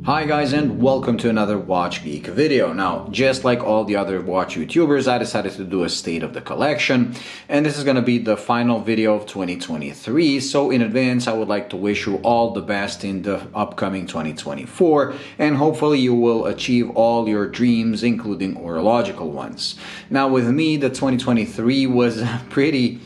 Hi guys, and welcome to another Watch Geek video. Now, just like all the other watch YouTubers, I decided to do a state of the collection, and this is going to be the final video of 2023. So in advance, I would like to wish you all the best in the upcoming 2024, and hopefully you will achieve all your dreams, including horological ones. Now with me, the 2023 was pretty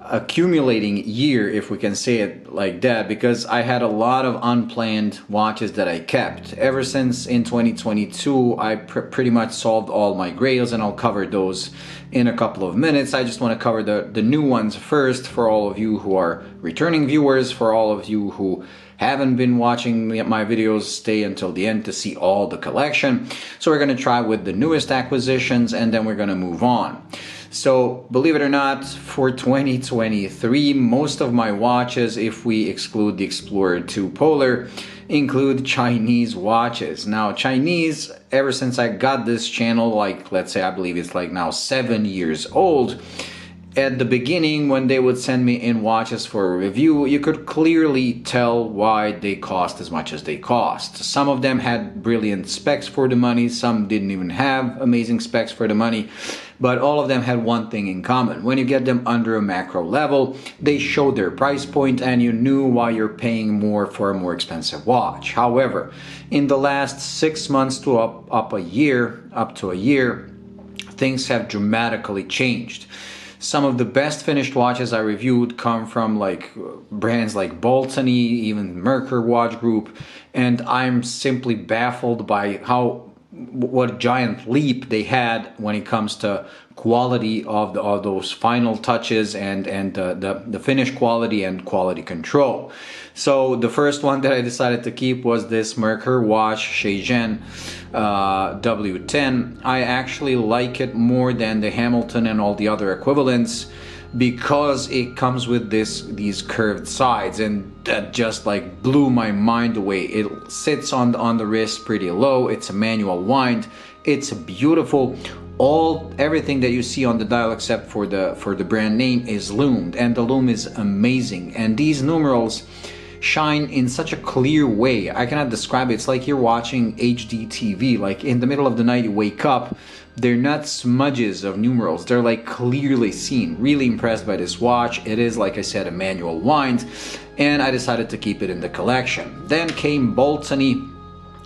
accumulating year, if we can say it like that, because I had a lot of unplanned watches that I kept. Ever since in 2022, I pretty much solved all my grails, and I'll cover those in a couple of minutes. I just want to cover the new ones first for all of you who are returning viewers. For all of you who haven't been watching my videos, stay until the end to see all the collection. So we're going to try with the newest acquisitions, and then we're going to move on. So, believe it or not, for 2023, most of my watches, if we exclude the Explorer 2 Polar, include Chinese watches. Now, Chinese, ever since I got this channel, like, let's say, I believe it's like now 7 years old, at the beginning, when they would send me in watches for a review, you could clearly tell why they cost as much as they cost. Some of them had brilliant specs for the money, some didn't even have amazing specs for the money, but all of them had one thing in common. When you get them under a macro level, they showed their price point and you knew why you're paying more for a more expensive watch. However, in the last 6 months to up to a year, things have dramatically changed. Some of the best finished watches I reviewed come from like brands like Bolony, even Merker watch group, and I'm simply baffled by what a giant leap they had when it comes to quality of those final touches and the finish quality and quality control. So the first one that I decided to keep was this Merker watch Shenzhen W10. I actually like it more than the Hamilton and all the other equivalents because it comes with these curved sides, and that just like blew my mind away. It sits on the wrist pretty low. It's a manual wind. It's beautiful. Everything that you see on the dial except for the brand name is loomed, and the loom is amazing. And these numerals shine in such a clear way. I cannot describe it. It's like you're watching HD TV. Like in the middle of the night you wake up, they're not smudges of numerals. They're like clearly seen. Really impressed by this watch. It is, like I said, a manual wind, and I decided to keep it in the collection. Then came Bolony.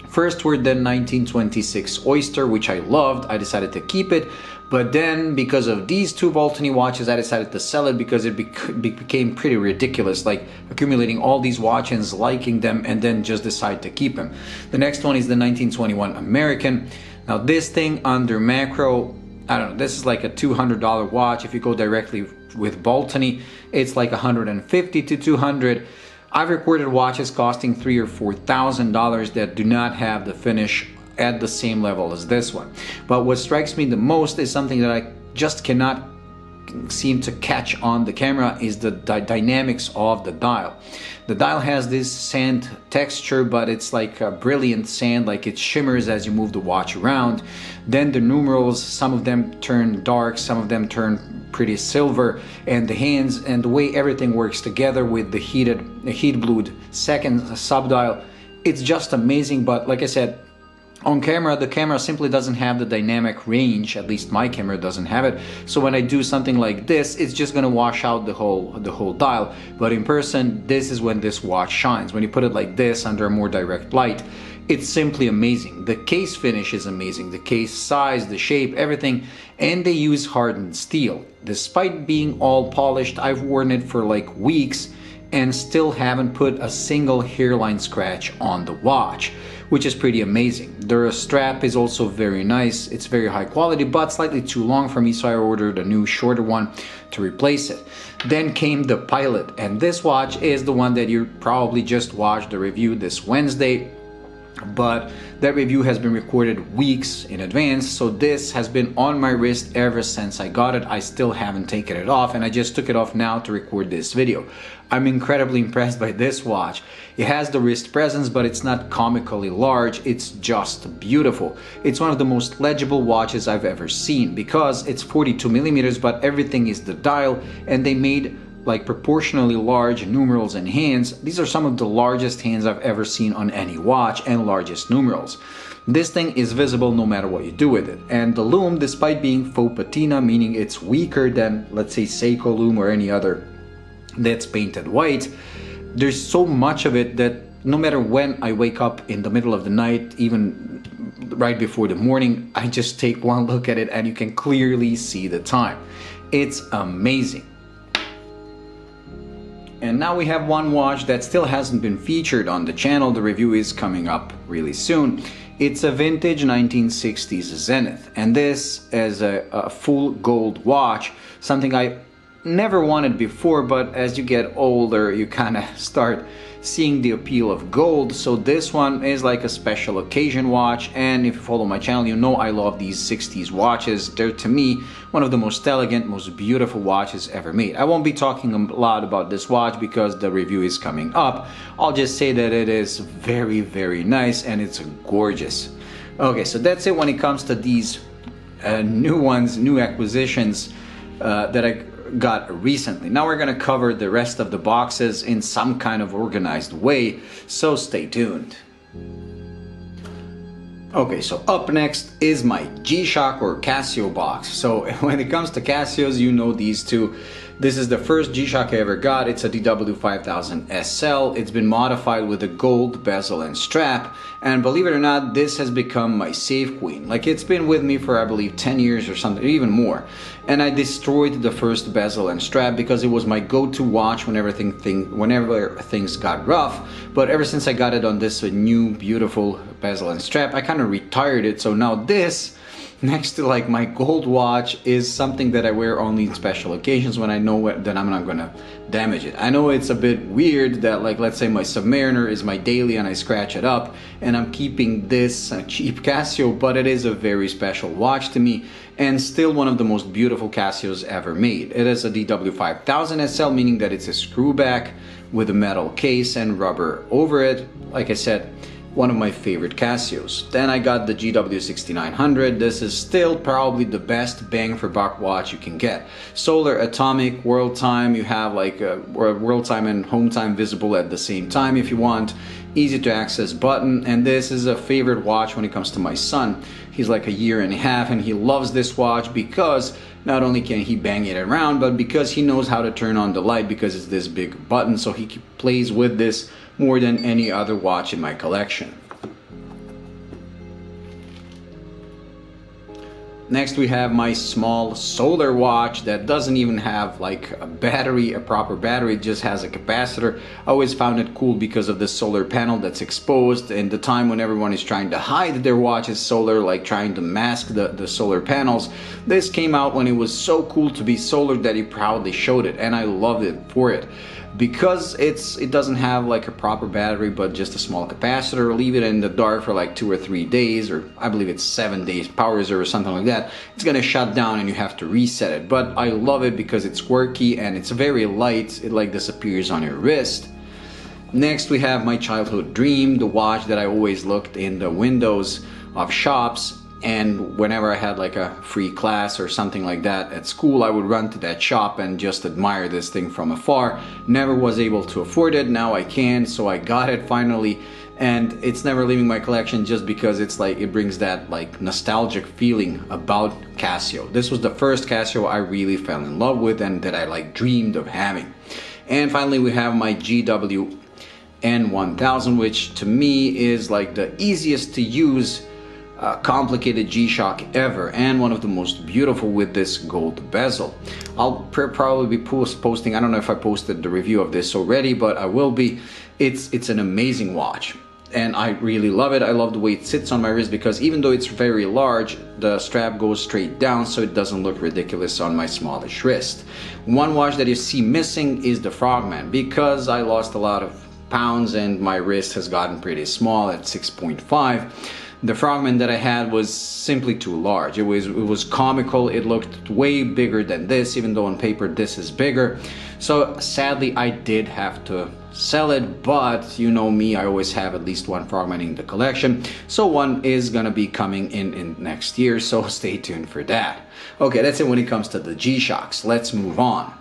First were the 1926 Oyster, which I loved. I decided to keep it, but then because of these two Bolony watches, I decided to sell it because it became pretty ridiculous, like accumulating all these watches, liking them, and then just decide to keep them. The next one is the 1921 American. Now this thing under macro, I don't know, this is like a $200 watch. If you go directly with Bolony, it's like $150 to $200. I've recorded watches costing $3,000 or $4,000 that do not have the finish at the same level as this one. But what strikes me the most is something that I just cannot seem to catch on the camera is the dynamics of the dial. The dial has this sand texture, but it's like a brilliant sand, like it shimmers as you move the watch around. Then the numerals, some of them turn dark, some of them turn pretty silver, and the hands and the way everything works together with the heat blued second subdial, it's just amazing. But like I said, on camera, the camera simply doesn't have the dynamic range. At least my camera doesn't have it. So when I do something like this, it's just gonna wash out the whole dial. But in person, this is when this watch shines. When you put it like this under a more direct light, it's simply amazing. The case finish is amazing. The case size, the shape, everything. And they use hardened steel. Despite being all polished, I've worn it for like weeks and still haven't put a single hairline scratch on the watch, which is pretty amazing. The strap is also very nice. It's very high quality, but slightly too long for me, so I ordered a new shorter one to replace it. Then came the Pilot, and this watch is the one that you probably just watched the review this Wednesday, but that review has been recorded weeks in advance, so this has been on my wrist ever since I got it. I still haven't taken it off, and I just took it off now to record this video. I'm incredibly impressed by this watch. It has the wrist presence, but it's not comically large. It's just beautiful. It's one of the most legible watches I've ever seen because it's 42 millimeters, but everything is the dial, and they made like proportionally large numerals and hands. These are some of the largest hands I've ever seen on any watch, and largest numerals. This thing is visible no matter what you do with it. And the lume, despite being faux patina, meaning it's weaker than, let's say, Seiko lume or any other that's painted white, there's so much of it that no matter when I wake up in the middle of the night, even right before the morning, I just take one look at it and you can clearly see the time. It's amazing. And now we have one watch that still hasn't been featured on the channel. The review is coming up really soon. It's a vintage 1960s Zenith, and this is a full gold watch, something I never wanted before, but as you get older you kind of start seeing the appeal of gold. So this one is like a special occasion watch, and if you follow my channel you know I love these 60s watches. They're, to me, one of the most elegant, most beautiful watches ever made. I won't be talking a lot about this watch because the review is coming up. I'll just say that it is very, very nice and it's gorgeous. Okay, so that's it when it comes to these new ones, new acquisitions that I got recently. Now we're gonna cover the rest of the boxes in some kind of organized way, so stay tuned. Okay, so up next is my G-Shock or Casio box. So when it comes to Casios, you know these two. This is the first G-Shock I ever got. It's a DW5000 SL. It's been modified with a gold bezel and strap, and believe it or not, this has become my safe queen. Like, it's been with me for, I believe, 10 years or something, even more. And I destroyed the first bezel and strap because it was my go-to watch whenever things got rough. But ever since I got it on this new beautiful bezel and strap, I kind of retired it. So now this, next to like my gold watch, is something that I wear only in special occasions when I know that I'm not gonna damage it. I know it's a bit weird that, like, let's say my Submariner is my daily and I scratch it up and I'm keeping this cheap Casio, but it is a very special watch to me and still one of the most beautiful Casios ever made. It is a DW5000 SL, meaning that it's a screwback with a metal case and rubber over it. Like I said, one of my favorite Casios. Then I got the GW6900. This is still probably the best bang for buck watch you can get. Solar, atomic, world time. You have like world time and home time visible at the same time if you want. Easy to access button, and this is a favorite watch when it comes to my son. He's like a year and a half and he loves this watch because not only can he bang it around, but because he knows how to turn on the light because it's this big button, so he plays with this more than any other watch in my collection. Next we have my small solar watch that doesn't even have like a battery, a proper battery, it just has a capacitor. I always found it cool because of the solar panel that's exposed, and the time when everyone is trying to hide their watch's solar, like trying to mask the solar panels. This came out when it was so cool to be solar that he proudly showed it, and I loved it for it. Because it doesn't have like a proper battery but just a small capacitor, leave it in the dark for like 2 or 3 days, or I believe it's 7 days power reserve or something like that, it's gonna shut down and you have to reset it. But I love it because it's quirky and it's very light. It like disappears on your wrist. Next we have my childhood dream, the watch that I always looked in the windows of shops, and whenever I had like a free class or something like that at school, I would run to that shop and just admire this thing from afar. Never was able to afford it, now I can, so I got it finally, and it's never leaving my collection just because it's like, it brings that like nostalgic feeling about Casio. This was the first Casio I really fell in love with and that I like dreamed of having. And finally we have my GW N1000, which to me is like the easiest to use complicated G-Shock ever, and one of the most beautiful with this gold bezel. I'll probably be posting, I don't know if I posted the review of this already, but I will be. It's an amazing watch and I really love it. I love the way it sits on my wrist because even though it's very large, the strap goes straight down so it doesn't look ridiculous on my smallish wrist. One watch that you see missing is the Frogman, because I lost a lot of pounds and my wrist has gotten pretty small at 6.5. The Frogman that I had was simply too large. It was comical. It looked way bigger than this, even though on paper this is bigger. So sadly I did have to sell it, but you know me, I always have at least one Frogman in the collection. So one is gonna be coming in next year, so stay tuned for that. Okay, that's it when it comes to the G-Shocks. Let's move on.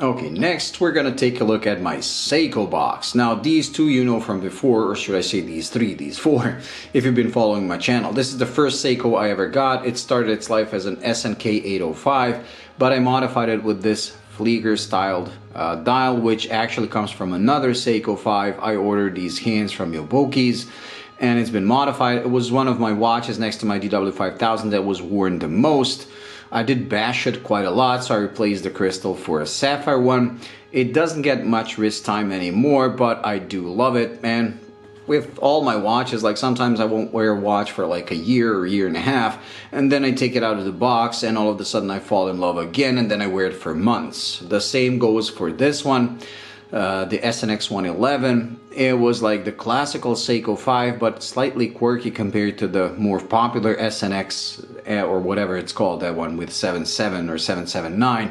Okay, next we're gonna take a look at my Seiko box. Now these two you know from before, or should I say these three, these four, if you've been following my channel. This is the first Seiko I ever got. It started its life as an SNK 805, but I modified it with this Flieger styled dial, which actually comes from another Seiko 5. I ordered these hands from Yoboki's, and it's been modified. It was one of my watches next to my DW5000 that was worn the most. I did bash it quite a lot, so I replaced the crystal for a sapphire one. It doesn't get much wrist time anymore, but I do love it. And with all my watches, like sometimes I won't wear a watch for like a year or a year and a half, and then I take it out of the box and all of a sudden I fall in love again, and then I wear it for months. The same goes for this one. The SNX 111. It was like the classical Seiko 5, but slightly quirky compared to the more popular SNX or whatever it's called, that one with 77 or 779.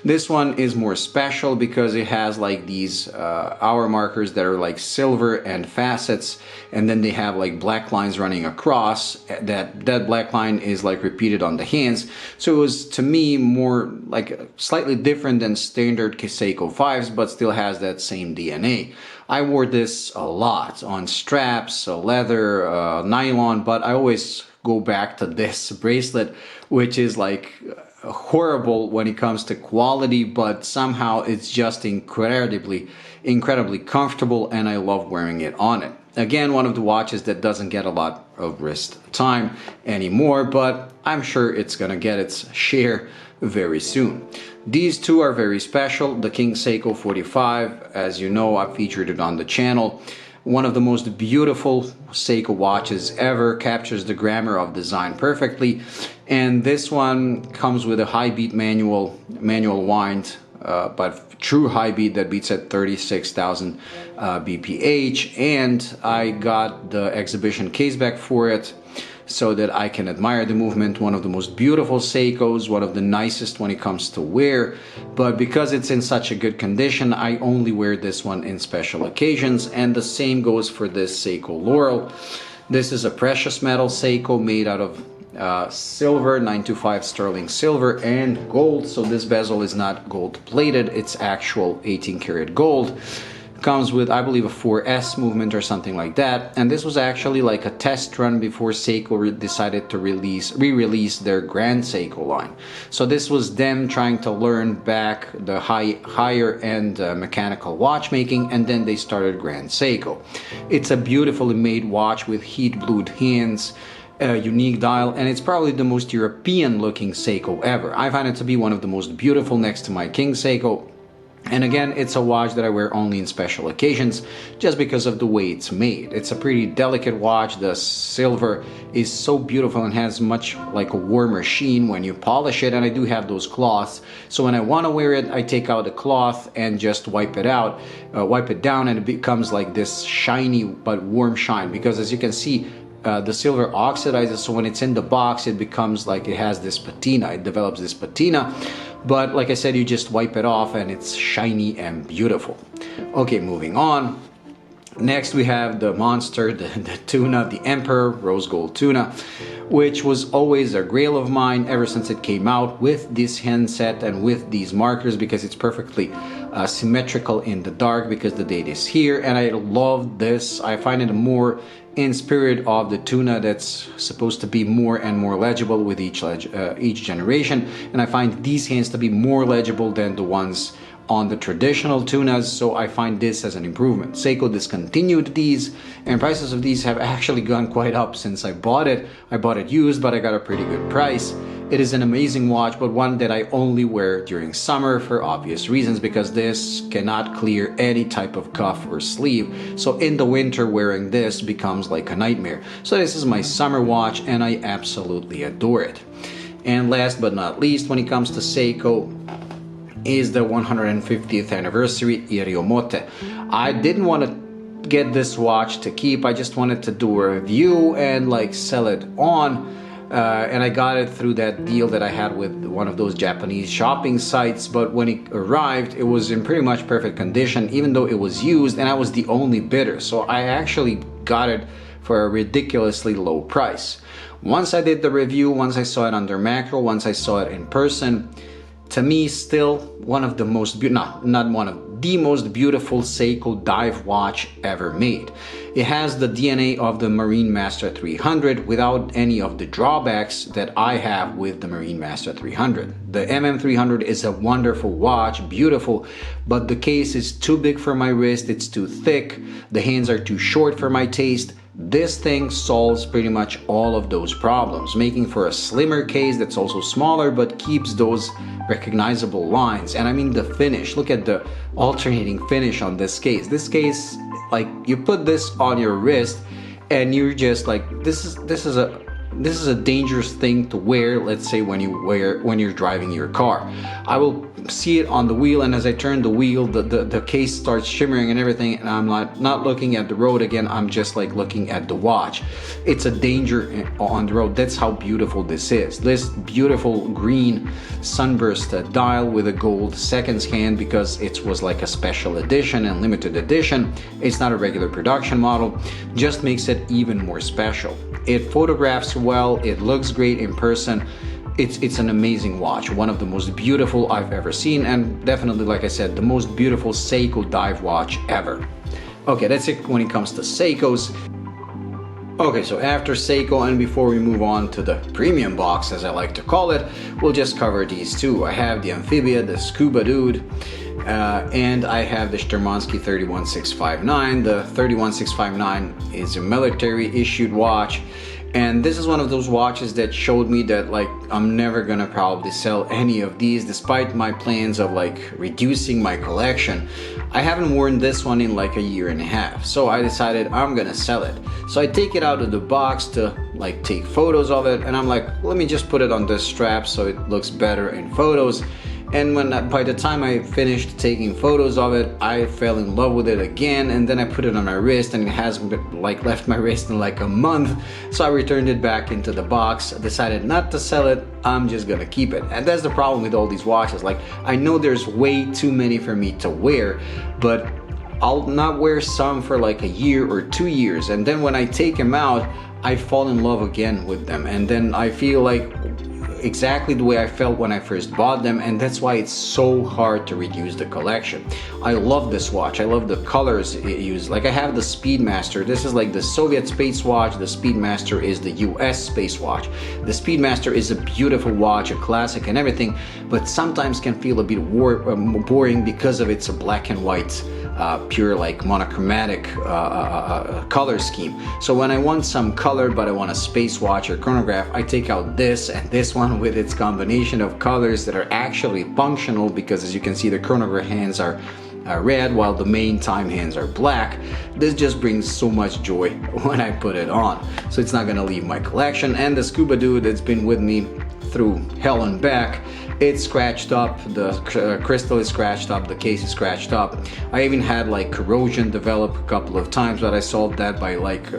This one is more special because it has like these hour markers that are like silver and facets, and then they have like black lines running across. That black line is like repeated on the hands. So it was, to me, more like slightly different than standard Seiko 5s, but still has that same DNA. I wore this a lot on straps, leather, nylon, but I always go back to this bracelet, which is like horrible when it comes to quality, but somehow it's just incredibly comfortable, and I love wearing it on it. Again, one of the watches that doesn't get a lot of wrist time anymore, but I'm sure it's gonna get its share very soon. These two are very special. The King Seiko 45, as you know, I've featured it on the channel. One of the most beautiful Seiko watches ever, captures the grammar of design perfectly. And this one comes with a high beat manual wind, but true high beat that beats at 36,000 BPH. And I got the exhibition case back for it, so that I can admire the movement. One of the most beautiful Seikos, one of the nicest when it comes to wear, but because it's in such a good condition, I only wear this one in special occasions. And the same goes for this Seiko Laurel. This is a precious metal Seiko made out of silver, 925 sterling silver, and gold. So this bezel is not gold plated, it's actual 18 karat gold. Comes with, I believe, a 4S movement or something like that. And this was actually like a test run before Seiko decided to re-release their Grand Seiko line. So this was them trying to learn back the higher end mechanical watchmaking, and then they started Grand Seiko. It's a beautifully made watch with heat blued hands, a unique dial, and it's probably the most European looking Seiko ever. I find it to be one of the most beautiful next to my King Seiko. And again, it's a watch that I wear only in special occasions, just because of the way it's made. It's a pretty delicate watch. The silver is so beautiful and has much like a warmer sheen when you polish it, and I do have those cloths. So when I want to wear it, I take out the cloth and just wipe it down, and it becomes like this shiny but warm shine, because as you can see, the silver oxidizes, so when it's in the box it becomes like it has this patina, it develops this patina. But like I said, you just wipe it off and it's shiny and beautiful. Okay, moving on. Next we have the monster, the tuna, the Emperor rose gold tuna, which was always a grail of mine ever since it came out, with this handset and with these markers, because it's perfectly symmetrical in the dark because the date is here. And I love this. I find it more in spirit of the tuna that's supposed to be more and more legible with each generation, and I find these hands to be more legible than the ones on the traditional tunas, so I find this as an improvement. Seiko discontinued these, and prices of these have actually gone quite up since I bought it. I bought it used, but I got a pretty good price. It is an amazing watch, but one that I only wear during summer for obvious reasons, because this cannot clear any type of cuff or sleeve. So in the winter, wearing this becomes like a nightmare. So this is my summer watch, and I absolutely adore it. And last but not least, when it comes to Seiko, is the 150th anniversary Iote. I didn't want to get this watch to keep. I just wanted to do a review and like sell it on. And I got it through that deal that I had with one of those Japanese shopping sites, but when it arrived, it was in pretty much perfect condition, even though it was used, and I was the only bidder. So I actually got it for a ridiculously low price. Once I did the review, once I saw it under macro, once I saw it in person, to me, still one of the most not one of the most beautiful Seiko dive watch ever made. It has the DNA of the Marine Master 300 without any of the drawbacks that I have with the Marine Master 300. The MM300 is a wonderful watch, beautiful, but the case is too big for my wrist, it's too thick, the hands are too short for my taste. This thing solves pretty much all of those problems, making for a slimmer case that's also smaller but keeps those recognizable lines. And I mean the finish, look at the alternating finish on this case. This case, like, you put this on your wrist and you're just like, this is a dangerous thing to wear, let's say when you're driving your car. I will see it on the wheel, and as I turn the wheel, the case starts shimmering and everything, and I'm not looking at the road again, I'm just like looking at the watch. It's a danger on the road. That's how beautiful this is. This beautiful green sunburst dial with a gold seconds hand, because it was like a special edition and limited edition. It's not a regular production model, just makes it even more special. It photographs well, it looks great in person. It's an amazing watch, one of the most beautiful I've ever seen, and definitely, like I said, the most beautiful Seiko dive watch ever. Okay, that's it when it comes to Seikos. Okay, so after Seiko, and before we move on to the premium box, as I like to call it, we'll just cover these two. I have the Amphibia, the Scuba Dude, and I have the Sturmansky 31659. The 31659 is a military issued watch, and this is one of those watches that showed me that, like, I'm never gonna probably sell any of these despite my plans of like reducing my collection. I haven't worn this one in like a year and a half, so I decided I'm gonna sell it. So I take it out of the box to like take photos of it, and I'm like, let me just put it on this strap so it looks better in photos. And by the time I finished taking photos of it, I fell in love with it again, and then I put it on my wrist, and it hasn't like left my wrist in like a month. So I returned it back into the box, decided not to sell it, I'm just gonna keep it. And that's the problem with all these watches. Like, I know there's way too many for me to wear, but I'll not wear some for like a year or 2 years, and then when I take them out, I fall in love again with them, and then I feel like exactly the way I felt when I first bought them, and that's why it's so hard to reduce the collection. I love this watch. I love the colors it used. Like, I have the Speedmaster. This is like the Soviet space watch. The Speedmaster is the US space watch. The Speedmaster is a beautiful watch, a classic and everything, but sometimes can feel a bit boring because of its black and white, pure like monochromatic color scheme. So when I want some color but I want a space watch or chronograph, I take out this and this one with its combination of colors that are actually functional, because as you can see, the chronograph hands are red while the main time hands are black. This just brings so much joy when I put it on, so it's not gonna leave my collection. And the Scuba Dude, it's been with me through hell and back. It's scratched up, the crystal is scratched up, the case is scratched up. I even had like corrosion develop a couple of times, but I solved that by like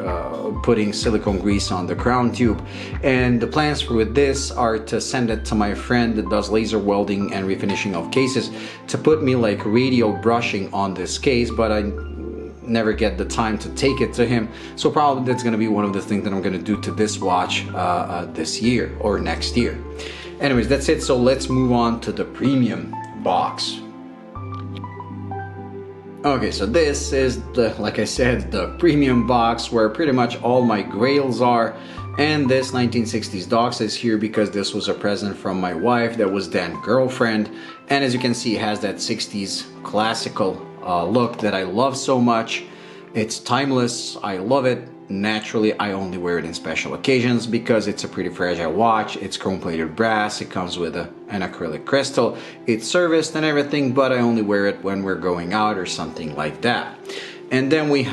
putting silicone grease on the crown tube. And the plans with this are to send it to my friend that does laser welding and refinishing of cases to put me like radial brushing on this case, but I never get the time to take it to him. So probably that's gonna be one of the things that I'm gonna do to this watch this year or next year. Anyways, that's it. So let's move on to the premium box. Okay, so this is the, like I said, the premium box where pretty much all my grails are. And this 1960s Doxa is here because this was a present from my wife that was then girlfriend. And as you can see, it has that 60s classical look that I love so much. It's timeless, I love it. Naturally, I only wear it in special occasions because it's a pretty fragile watch. It's chrome-plated brass, it comes with an acrylic crystal, it's serviced and everything, but I only wear it when we're going out or something like that. And then we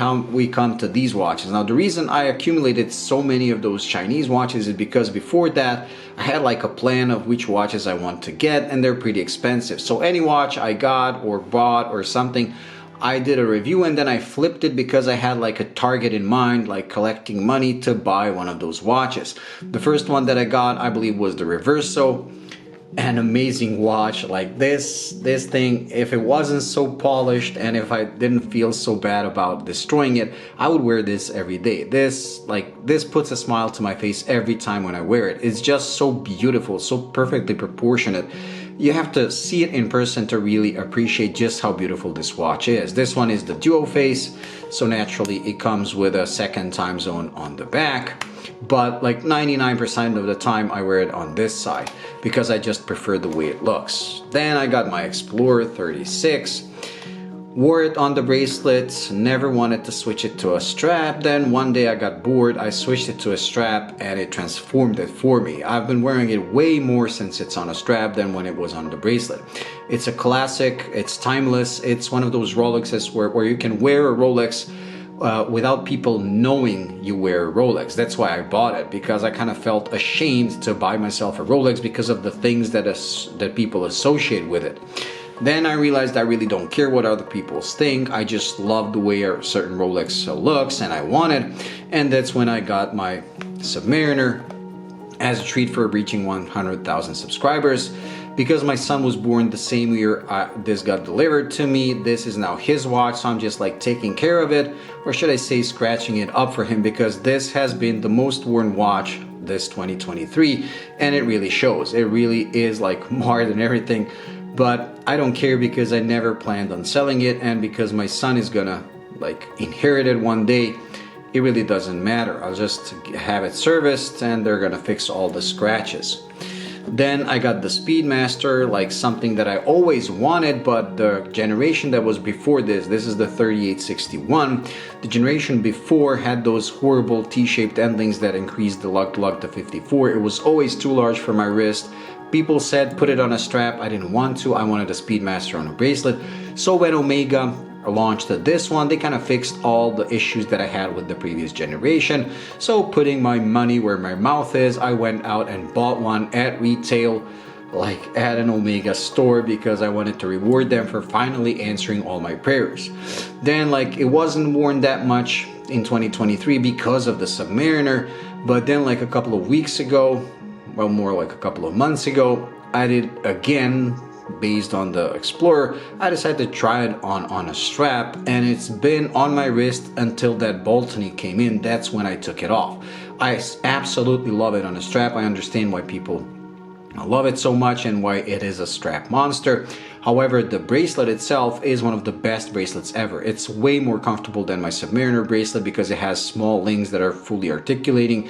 come to these watches. Now, the reason I accumulated so many of those Chinese watches is because before that, I had like a plan of which watches I want to get, and they're pretty expensive. So any watch I got or bought or something, I did a review and then I flipped it because I had like a target in mind, like collecting money to buy one of those watches. The first one that I got, I believe, was the Reverso. An amazing watch. Like this thing, if it wasn't so polished and if I didn't feel so bad about destroying it, I would wear this every day. This puts a smile to my face every time when I wear it. It's just so beautiful, so perfectly proportionate. You have to see it in person to really appreciate just how beautiful this watch is. This one is the duo face, so naturally it comes with a second time zone on the back, but like 99% of the time I wear it on this side because I just prefer the way it looks. Then I got my Explorer 36. Wore it on the bracelet, never wanted to switch it to a strap. Then one day I got bored, I switched it to a strap and it transformed it for me. I've been wearing it way more since it's on a strap than when it was on the bracelet. It's a classic, it's timeless, it's one of those Rolexes where you can wear a Rolex without people knowing you wear a Rolex. That's why I bought it, because I kind of felt ashamed to buy myself a Rolex because of the things that people associate with it. Then I realized I really don't care what other people think. I just love the way a certain Rolex looks and I want it. And that's when I got my Submariner as a treat for reaching 100,000 subscribers. Because my son was born the same year this got delivered to me, this is now his watch, so I'm just like taking care of it, or should I say scratching it up for him, because this has been the most worn watch this 2023, and it really shows. It really is like more than everything. But I don't care because I never planned on selling it, and because my son is gonna like inherit it one day, it really doesn't matter. I'll just have it serviced and they're gonna fix all the scratches. Then I got the Speedmaster, like something that I always wanted, but the generation that was before this is the 3861. The generation before had those horrible T-shaped endings that increased the lug to 54. It was always too large for my wrist. People said put it on a strap. I didn't want to. I wanted a Speedmaster on a bracelet. So when Omega launched this one, they kind of fixed all the issues that I had with the previous generation. So putting my money where my mouth is, I went out and bought one at retail, like at an Omega store, because I wanted to reward them for finally answering all my prayers. Then like it wasn't worn that much in 2023 because of the Submariner, but then like a couple of weeks ago, well, more like a couple of months ago, I did again, based on the Explorer. I decided to try it on a strap, and it's been on my wrist until that Bolony came in. That's when I took it off. I absolutely love it on a strap. I understand why people love it so much and why it is a strap monster. However, the bracelet itself is one of the best bracelets ever. It's way more comfortable than my Submariner bracelet because it has small links that are fully articulating.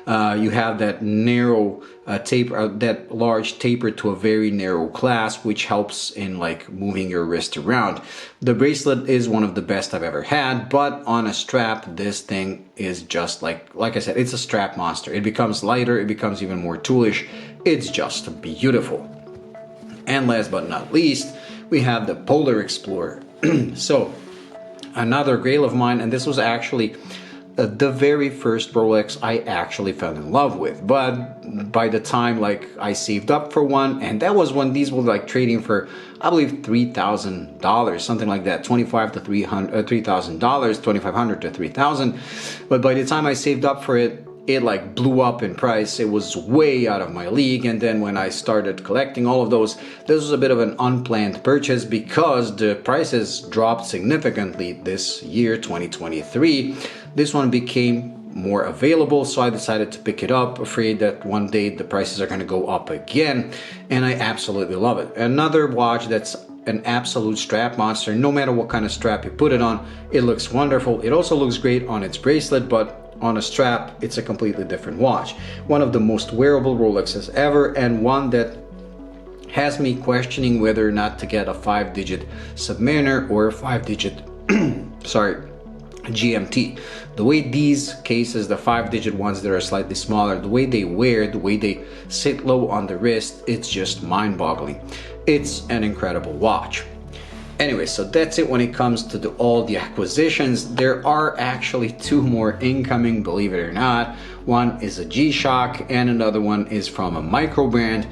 You have that narrow taper, that large taper to a very narrow clasp, which helps in like moving your wrist around. The bracelet is one of the best I've ever had, but on a strap, this thing is just like I said, it's a strap monster. It becomes lighter, it becomes even more toolish. It's just beautiful. And last but not least, we have the Polar Explorer. So another grail of mine, and this was actually the very first Rolex I actually fell in love with. But by the time like I saved up for one, and that was when these were like trading for, I believe, $3,000, something like that, $2,500 to $3,000, $2,500 to $3,000. But by the time I saved up for it, it like blew up in price. It was way out of my league. And then when I started collecting all of those, this was a bit of an unplanned purchase because the prices dropped significantly this year, 2023. This one became more available, so I decided to pick it up, afraid that one day the prices are going to go up again, and I absolutely love it. Another watch that's an absolute strap monster. No matter what kind of strap you put it on, it looks wonderful. It also looks great on its bracelet, but on a strap, it's a completely different watch. One of the most wearable Rolexes ever, and one that has me questioning whether or not to get a 5-digit Submariner or a 5-digit GMT. The way these cases, the 5-digit ones that are slightly smaller, the way they wear, the way they sit low on the wrist, it's just mind-boggling. It's an incredible watch. Anyway, so that's it when it comes to all the acquisitions. There are actually two more incoming, believe it or not. One is a G-Shock and another one is from a micro brand.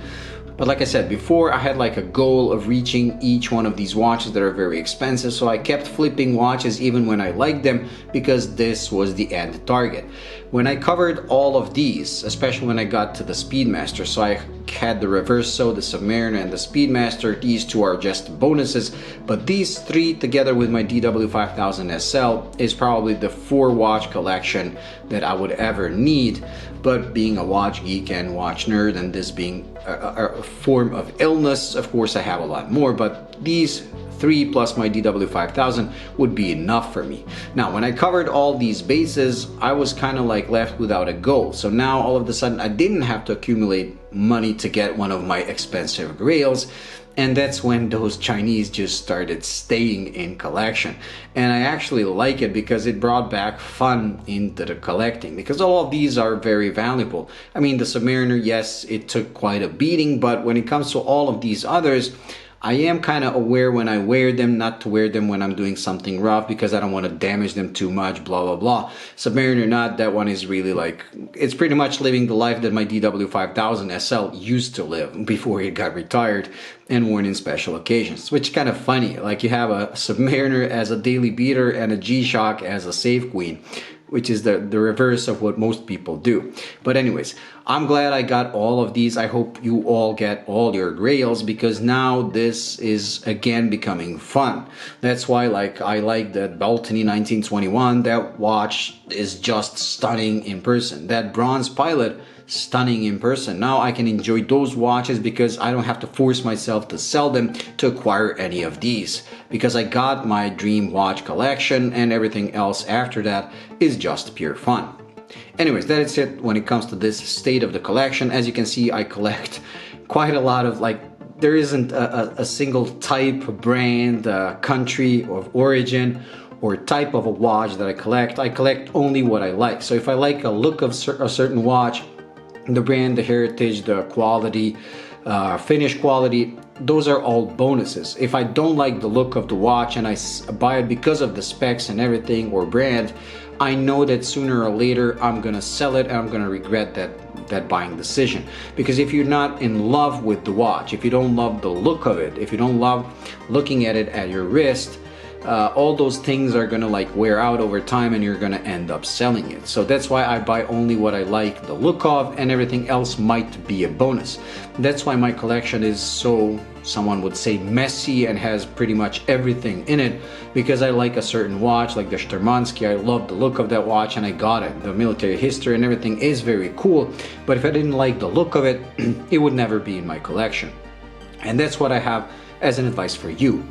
But like I said before, I had like a goal of reaching each one of these watches that are very expensive, so I kept flipping watches even when I liked them because this was the end target. When I covered all of these, especially when I got to the Speedmaster, so I had the Reverso, the Submariner, and the Speedmaster. These two are just bonuses, but these three together with my DW5000 SL is probably the 4-watch collection that I would ever need. But being a watch geek and watch nerd, and this being a form of illness. Of course, I have a lot more, but these 3 plus my DW5000 would be enough for me. Now, when I covered all these bases, I was kind of like left without a goal. So now all of a sudden I didn't have to accumulate money to get one of my expensive grails. And that's when those Chinese just started staying in collection. And I actually like it because it brought back fun into the collecting, because all of these are very valuable. I mean, the Submariner, yes, it took quite a beating, but when it comes to all of these others, I am kind of aware when I wear them not to wear them when I'm doing something rough, because I don't want to damage them too much, blah, blah, blah. Submariner not, that one is really like, it's pretty much living the life that my DW5000 SL used to live before it got retired and worn in special occasions, which is kind of funny. Like, you have a Submariner as a daily beater and a G-Shock as a safe queen, which is the reverse of what most people do. But anyways, I'm glad I got all of these. I hope you all get all your grails, because now this is again becoming fun. That's why, like, I like that Bolony 1921. That watch is just stunning in person. That Bronze Pilot, stunning in person. Now I can enjoy those watches because I don't have to force myself to sell them to acquire any of these, because I got my dream watch collection, and everything else after that is just pure fun. Anyways, that is it when it comes to this state of the collection. As you can see, I collect quite a lot of, like, there isn't a single type, brand, country of origin or type of a watch that I collect. I collect only what I like. So if I like a look of a certain watch, the brand, the heritage, the quality, finish quality, those are all bonuses. If I don't like the look of the watch and I buy it because of the specs and everything or brand, I know that sooner or later I'm gonna sell it and I'm gonna regret that buying decision. Because if you're not in love with the watch, if you don't love the look of it, if you don't love looking at it at your wrist, all those things are gonna like wear out over time and you're gonna end up selling it. So that's why I buy only what I like the look of, and everything else might be a bonus. That's why my collection is so, someone would say, messy and has pretty much everything in it, because I like a certain watch like the Sturmansky. I love the look of that watch and I got it. The military history and everything is very cool, but if I didn't like the look of it, it would never be in my collection. And that's what I have as an advice for you.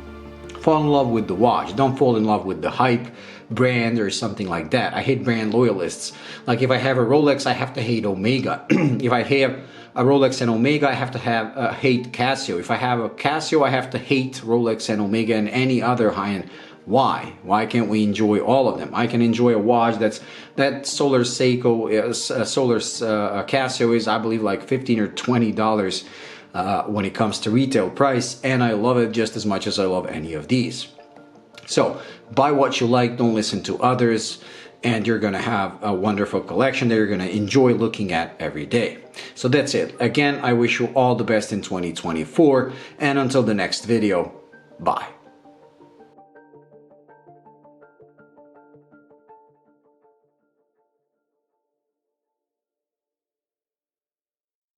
Fall in love with the watch. Don't fall in love with the hype, brand, or something like that. I hate brand loyalists. Like, if I have a Rolex, I have to hate Omega. If I have a Rolex and Omega, I have to hate Casio. If I have a Casio, I have to hate Rolex and Omega and any other high-end. Why? Why can't we enjoy all of them? I can enjoy a watch that Solar Seiko, Solar Casio is, I believe, like $15 or $20 when it comes to retail price, and I love it just as much as I love any of these. So buy what you like, don't listen to others, and you're gonna have a wonderful collection that you're gonna enjoy looking at every day. So that's it. Again, I wish you all the best in 2024, and until the next video, bye.